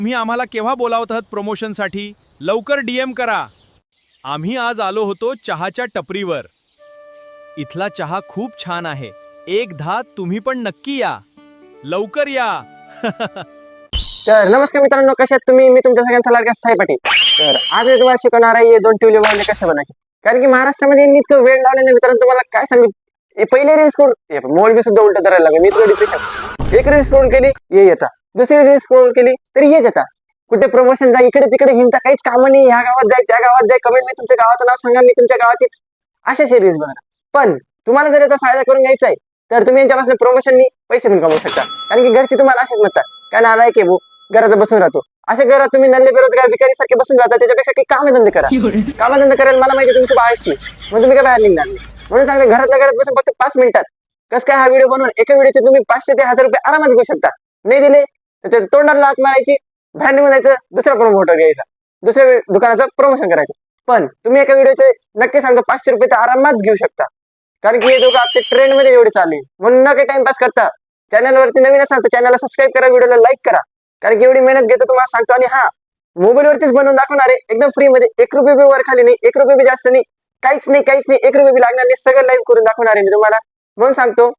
तुम्ही आम्हाला केव्हा बोलावत आहात प्रमोशनसाठी? लवकर डीएम करा. आम्ही आज आलो होतो चहाच्या टपरीवर. इथला चहा खूप छान आहे. एक धा तुम्ही पण नक्की या. लवकर या. तर नमस्कार मित्रांनो, कसे आहात तुम्ही? मी तुमच्या सगळ्यांचा लाडका साई पाटील. तर आज मी तुम्हाला शिकवणार आहे हे दोन ट्यूले वाले कसे बनायचे. कारण की महाराष्ट्रामध्ये यांनी इतकं वेळ लावल्याने मित्रांनो तुम्हाला काय सांगू. हे पहिले रील स्क्रोल मोबाईल बी सुद्धा उलट करायला लागले. मी इतकं डिप्रेशन. एक रील स्क्रोल केली ये येता, दुसरी रील स्क्रोल केली तरी येत येता. कुठे प्रमोशन जा, इकडे तिकडे हिंडता काहीच काम नाही. ह्या गावात जाय त्या गावात जाय, कमेंट मी तुमच्या गावाचं नाव सांगा, मी तुमच्या गावातील अशाच रील्स बघा. पण तुम्हाला जर याचा फायदा करून घ्यायचा आहे तर तुम्ही यांच्यापासून प्रमोशननी पैसे पण कमवू शकता. कारण की घरची तुम्हाला असेच म्हणतात काय नालाय की भाऊ घरात बसून राहतो. अशा घरात तुम्ही नल्ले बेरोजगार भिकारी सारखे बसून राहता. त्याच्यापेक्षा काही कामधंदे करा. कामधंदे करायला मला माहिती तुम्ही खूप आळशी, मग तुम्ही काय बाहेर निघणार नाही. म्हणून सांगते घरातल्या घरात बसून फक्त 5 मिनिटात कसं काय हा व्हिडिओ बनवून एका व्हिडिओचे तुम्ही 500 ते 1000 रुपये आरामात घेऊ शकता. नाही दिले तर ते तोंडाला लात मारायची, बाहेर निघून जायचं, दुसरा प्रमोटर घ्यायचा, दुसऱ्या दुकानाचं प्रमोशन करायचं. पण तुम्ही एका व्हिडिओचे नक्की सांगतो 500 रुपये तर आरामात घेऊ शकता. कारण की हे दोघं आता ट्रेंड मध्ये एवढे चालू आहे. म्हणून ना काही टाइमपास करता चॅनलवरती नवीन असाल तर चॅनलला सबस्क्राईब करा, व्हिडिओला लाईक करा. कारण की एवढी मेहनत घेतो तुम्हाला सांगतो. आणि हा मोबाईल वरतीच बनवून दाखवणार आहे एकदम फ्री मध्ये. 1 रुपये बी वर खाली नाही, 1 रुपये बी जास्त नाही, काहीच नाही काहीच नाही. 1 रुपये बी लागणार नाही. सगळं लाईव्ह करून दाखवणार आहे मी तुम्हाला. म्हणून सांगतो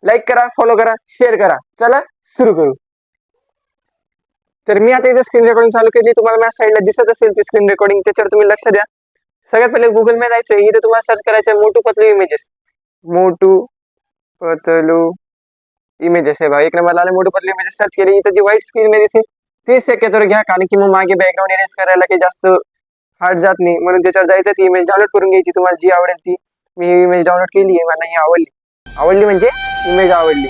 लाईक करा, फॉलो करा, शेअर करा. चला सुरू करू. तर मी आता इथे स्क्रीन रेकॉर्डिंग चालू केली. तुम्हाला माझ्या साईडला दिसत असेल ती स्क्रीन रेकॉर्डिंग, त्याच्यावर तुम्ही लक्ष द्या. सगळ्यात पहिले गुगल मध्ये जायचं. इथे तुम्हाला सर्च करायचं मोटू पतलू इमेजेस. मोटू पतलू इमेजेस आहे बघा, एक नंबर आले मोटू पतलू इमेजेस. सर्च केली इथं जी व्हाईट स्क्रीन मध्ये दिसते ती शक्यतो घ्या. कारण की मग मागे बॅकग्राऊंड इरेज करायला काही जास्त हार्ड जात नाही. म्हणून त्याच्यावर जायचं, ती इमेज डाउनलोड करून घ्यायची. तुम्हाला जी आवडेल ती. मी ही इमेज डाउनलोड केली आहे, मला ही आवडली म्हणजे इमेज आवडली.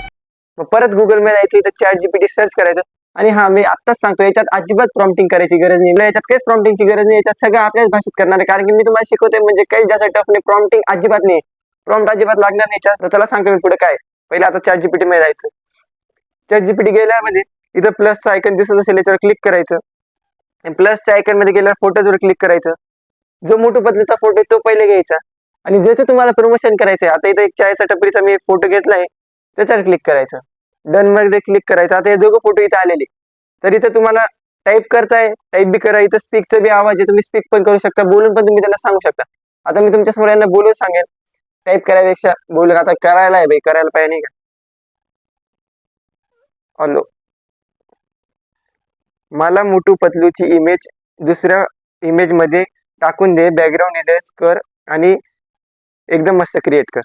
मग परत गुगल मध्ये जायचं, इथं चॅट जीपीटी सर्च करायचं. आणि हा मी आत्ताच सांगतो याच्यात अजिबात प्रॉम्प्टिंग करायची गरज नाही. याच्यात काहीच प्रॉम्प्टिंगची गरज नाही. याच्यात सगळं आपल्याच भाषेत करणार आहे. कारण की मी तुम्हाला शिकवतोय म्हणजे काही जास्त टफ नाही. प्रॉम्प्टिंग अजिबात नाही, प्रॉम्प्ट अजिबात लागणार नाही. तर चला सांगतो मी पुढे काय. पहिले आता चॅट जीपीटी मध्ये जायचं. चॅट जीपीटी गेल्यामध्ये इथं प्लसचा आयकन दिसत असेल याच्यावर क्लिक करायचं. प्लसच्या आयकन मध्ये गेल्यावर फोटोजवर क्लिक करायचं. जो मोटू पतलूचा फोटो तो पहिले घ्यायचा. आणि ज्याचं तुम्हाला प्रमोशन करायचंय, आता इथं एक चायचा टपरीचा मी एक फोटो घेतलाय त्याच्यावर क्लिक करायचं. डन मध्ये क्लिक करायचं. आता हे दोघं फोटो इथे आलेले. तर इथं तुम्हाला टाईप करताय, टाईप बी करा. इथं स्पीकचा बी आवाज आहे, तुम्ही स्पीक पण करू शकता, बोलून पण तुम्ही त्यांना सांगू शकता. आता मी तुमच्या समोर यांना बोलून सांगेल, टाईप करायपेक्षा बोलून. आता करायला आहे भाई, करायला पाहिजे नाही का. हॅलो, मला मोटू पतलूची इमेज दुसऱ्या इमेज मध्ये टाकून दे, बॅकग्राऊंड इरेज कर आणि एकदम मस्त क्रिएट कर.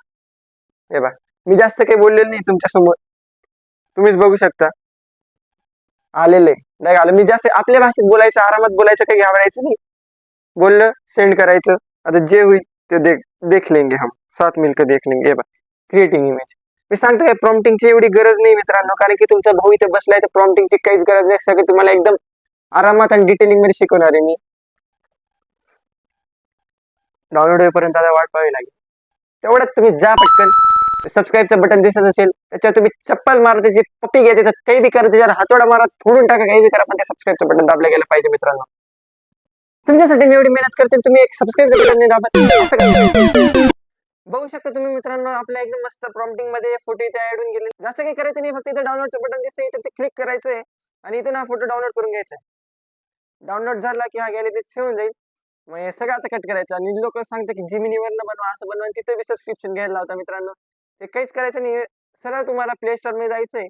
हे बघा मी जास्त काही बोललेलं नाही तुमच्या समोर, तुम्हीच बघू शकता आलेले नाही आलं. मी जास्त आपल्या भाषेत बोलायचं, आरामात बोलायचं, काही घाबरायचं नाही. बोललं सेंड करायचं. आता जे होईल ते देख लेंगे हम, 7 मिलकर देख लेंगे. हे बघा क्रिएटिंग इमेज. मी सांगतो काय प्रॉम्प्टिंगची एवढी गरज नाही मित्रांनो. कारण की तुमचा भाऊ इथे बसलाय तर प्रॉम्प्टिंगची काहीच गरज नाही. सगळं तुम्हाला एकदम आरामात आणि डिटेलिंग मध्ये शिकवणार आहे मी. डाउनलोड होईपर्यंत आता वाट पाहावी लागेल. तेवढ्यात तुम्ही जा पटकन. सबस्क्राईबचं बटन दिसत असेल त्याच्यावर तुम्ही चप्पल मारा, त्याची पप्पी घ्या, त्याच्यात काही बी करा, त्याच्यावर हातोडा मारा, फोडून टाका, काही बी करा, पण ते सबस्क्राईबचं बटन दाबलं गेलं पाहिजे मित्रांनो. तुमच्यासाठी मी एवढी मेहनत करते, तुम्ही एक सबस्क्राईबचं बटन नाही दाबत. बघू शकता तुम्ही मित्रांनो आपल्या एकदम मस्त प्रॉम्प्टिंग मध्ये फोटो इथे ऍड होऊन गेले. जास्त काही करायचं नाही, फक्त इथे डाउनलोडचं बटन दिसतंय, इथे ते क्लिक करायचंय आणि इथून हा फोटो डाउनलोड करून घ्यायचा. डाउनलोड झाला की हा गॅलरीत सेव्ह होऊन जाईल. मग हे सगळं आता कट करायचं. आणि लोक सांगतात की जिमिनीवरनं बनवा, असं बनवा, तिथे बी सबस्क्रिप्शन घ्यायला लावता मित्रांनो. ते काहीच करायचं नाही. सरळ तुम्हाला प्ले स्टोर मध्ये जायचंय.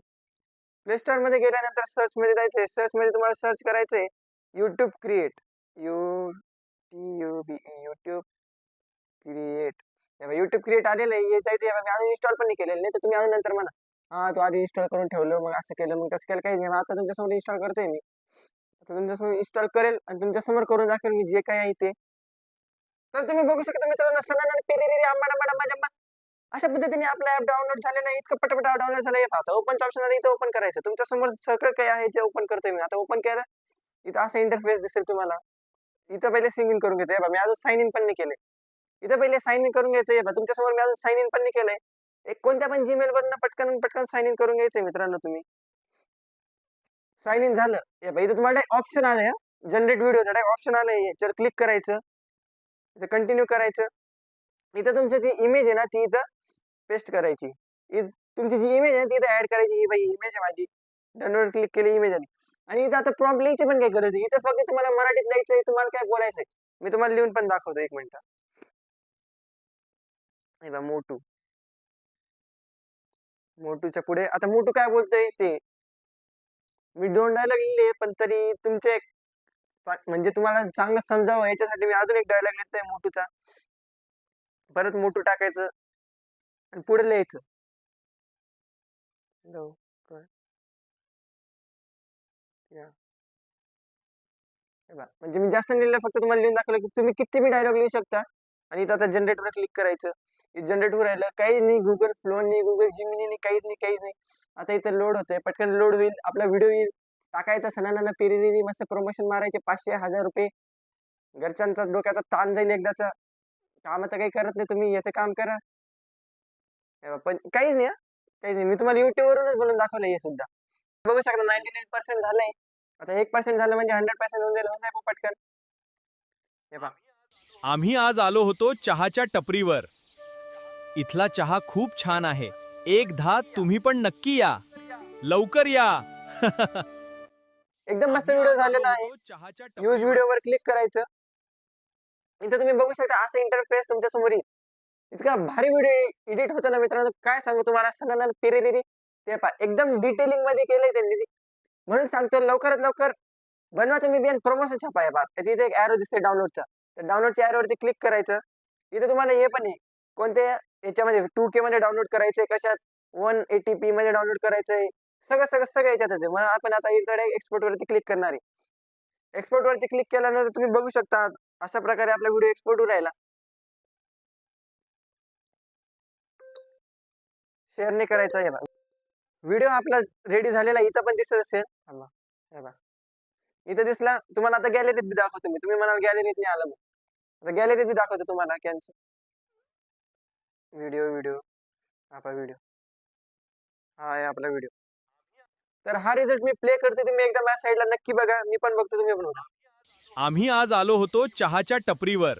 प्ले स्टोर मध्ये गेल्यानंतर सर्च मध्ये जायचंय. सर्च मध्ये तुम्हाला सर्च करायचंय YouTube create, YouTube create. YouTube create आलेलं आहे, जायचं. मी अजून इन्स्टॉल पण नाही केलेलं. नाही तर तुम्ही अजून नंतर म्हणा हा तू आधी इन्स्टॉल करून ठेवलं, मग असं केलं, मग तसं केलं. काही नाही, आता तुमच्यासमोर इन्स्टॉल करतोय मी. आता तुमच्यासमोर इन्स्टॉल करेल आणि तुमच्यासमोर करून दाखवेल मी जे काही आहे ते. तर तुम्ही बघू शकता मित्रांनो सणाना पेरेरी आंबा अशा पद्धतीने आपलं ऍप डाउनलोड झालेलं आहे. इतकं पटपट डाउनलोड झालं आहे. आता ओपनचं ऑप्शन आलं, इथं ओपन करायचं. तुमच्या समोर सगळं काही आहे जे ओपन करतोय मी. आता ओपन केलं, इथं असं इंटरफेस दिसेल तुम्हाला. इथं पहिले सिंग इन करून घ्यायचं. मी अजून साइन इन पण नाही केलंय. इथं पहिले साइन इन करून घ्यायचं. तुमच्या समोर मी अजून साइन इन पण नाही केलंय. एक कोणत्या पण जीमेल वरनं पटकन साइन इन करून घ्यायचंय मित्रांनो तुम्ही. साइन इन झालं इथं तुम्हाला ऑप्शन आलंय, जनरेट व्हिडिओचा ऑप्शन आलंय, याच्यावर क्लिक करायचं. इथं कंटिन्यू करायचं. इथं तुमची ती इमेज आहे ना ती इथं पेस्ट करायची. तुमची जी इमेज आहे ती इथं ऍड करायची. ही बाई इमेज आहे माझी. डाउनलोड क्लिक केली, इमेज आली. आणि इथं आता प्रॉम्प्ट लिहायची पण काही गरज नाही. इथं फक्त तुम्हाला मराठीत लिहायचंय, तुम्हाला काय बोलायचंय. मी तुम्हाला लिहून पण दाखवतो, एक मिनिट. हे बघा, मोटू. मोटूच्या पुढे आता मोटू काय बोलतोय ते मी 2 डायलॉग लिहिले, पण तरी तुमचे म्हणजे तुम्हाला चांगलं समजावं याच्यासाठी मी अजून एक डायलॉग लिहितोय मोटूचा. परत मोटू टाकायचं आणि पुढे लिहायचं. लवकर या. हे बघा, म्हणजे मी जास्त लिहिलं, फक्त तुम्हाला लिहून दाखवलं की तुम्ही किती बी डायलॉग लिहू शकता. आणि इथं आता जनरेटरवर क्लिक करायचं. जनरेट होऊ राहिलं, काहीच नाही, गुगल फ्लो नाही, गुगल जिमिनी नाही, काहीच नाही, काहीच नाही. आता इथं लोड होतंय, पटकन लोड होईल, आपला व्हिडिओ येईल, टाकायचा, सणांना पेरेलेली मस्त प्रमोशन मारायचे, 500-1000 रुपये. घरच्यांचा डोक्याचा ताण जाईल एकदाचा. काम तर काही करत नाही तुम्ही, याचं काम करा. हे बघा, पण काहीच नाही, काहीच नाही. मी तुम्हाला YouTube वरूनच बनवून दाखवलं हे सुद्धा. बघू शकता 99% झालंय. आता 1% झालं म्हणजे 100% होऊन जाईल पटकन. हे पहा. आम्ही आज आलो होतो चहाच्या टपरीवर. इथला चहा खूप छान आहे. एकदा तुम्ही पण नक्की या. लवकर या. एकदम मस्त आम्ही व्हिडिओ आज आलो झालेला आहे. होतो चहाच्या यूज टपरीवर. व्हिडिओवर क्लिक करायचं. इथं तुम्ही बघू शकता असं इंटरफेस तुमच्या समोर येईल. इतका भारी व्हिडिओ एडिट होतो ना मित्रांनो, काय सांगू तुम्हाला. सणाला पेरेलेली ते पहा, एकदम डिटेलिंग मध्ये केलंय त्यांनी ते. म्हणून सांगतो लवकरात लवकर बनवा तुम्ही बी, प्रमोशन छापा. पहा तिथे एक ॲरो दिसतोय डाउनलोडचा. तर डाउनलोडच्या ॲरोवरती क्लिक करायचं. इथे तुम्हाला हे पण आहे, कोणत्या याच्यामध्ये 2K मध्ये डाउनलोड करायचंय, कशात 180p मध्ये डाउनलोड करायचंय, सगळं सगळं सगळं याच्यातच आहे. म्हणून आपण आता इकडे एक्सपोर्ट वरती क्लिक करणार आहे. एक्सपोर्ट वरती क्लिक केल्यानंतर तुम्ही बघू शकता अशा प्रकारे आपला व्हिडिओ एक्सपोर्ट होऊ राहिला. शेअर नाही करायचा आहे. व्हिडिओ आपला रेडी झालेला इथं पण दिसत असेल. थांबा. हे बघा. इथं दिसला तुम्हाला. आता गॅलरीत बी दाखवतो मी. तुम्ही म्हणाल गॅलरीत नाही आलं, मग आता गॅलरीत बी दाखवतो तुम्हाला. कॅन्सल व्हिडिओ, व्हिडिओ आपला व्हिडिओ, हा आहे आपला व्हिडिओ. तर हा रिझल्ट मी प्ले करतो, तुम्ही एकदा माझ्या साईडला नक्की बघा. मी पण बघतो, तुम्ही पण बघा. आम्ही आज आलो होतो चहाच्या टपरीवर.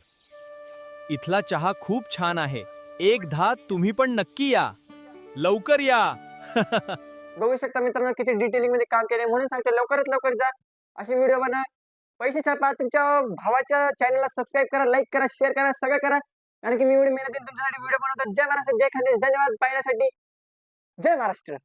इथला चहा खूप छान आहे. एकदा तुम्ही पण नक्की या. लवकर या. बघू शकता मित्रांनो किती डिटेलिंग मध्ये काम केलंय. म्हणून सांगतो लवकरात लवकर जा, असे व्हिडिओ बना, पैसे छापा. तुमच्या भावाच्या चॅनलला सबस्क्राईब करा, लाईक करा, शेअर करा, सगळं करा. कारण की मी एवढी मेहनतीने तुमच्यासाठी व्हिडिओ बनवतो. जय महाराष्ट्र, जय खानदेश. धन्यवाद पाहण्यासाठी. जय महाराष्ट्र.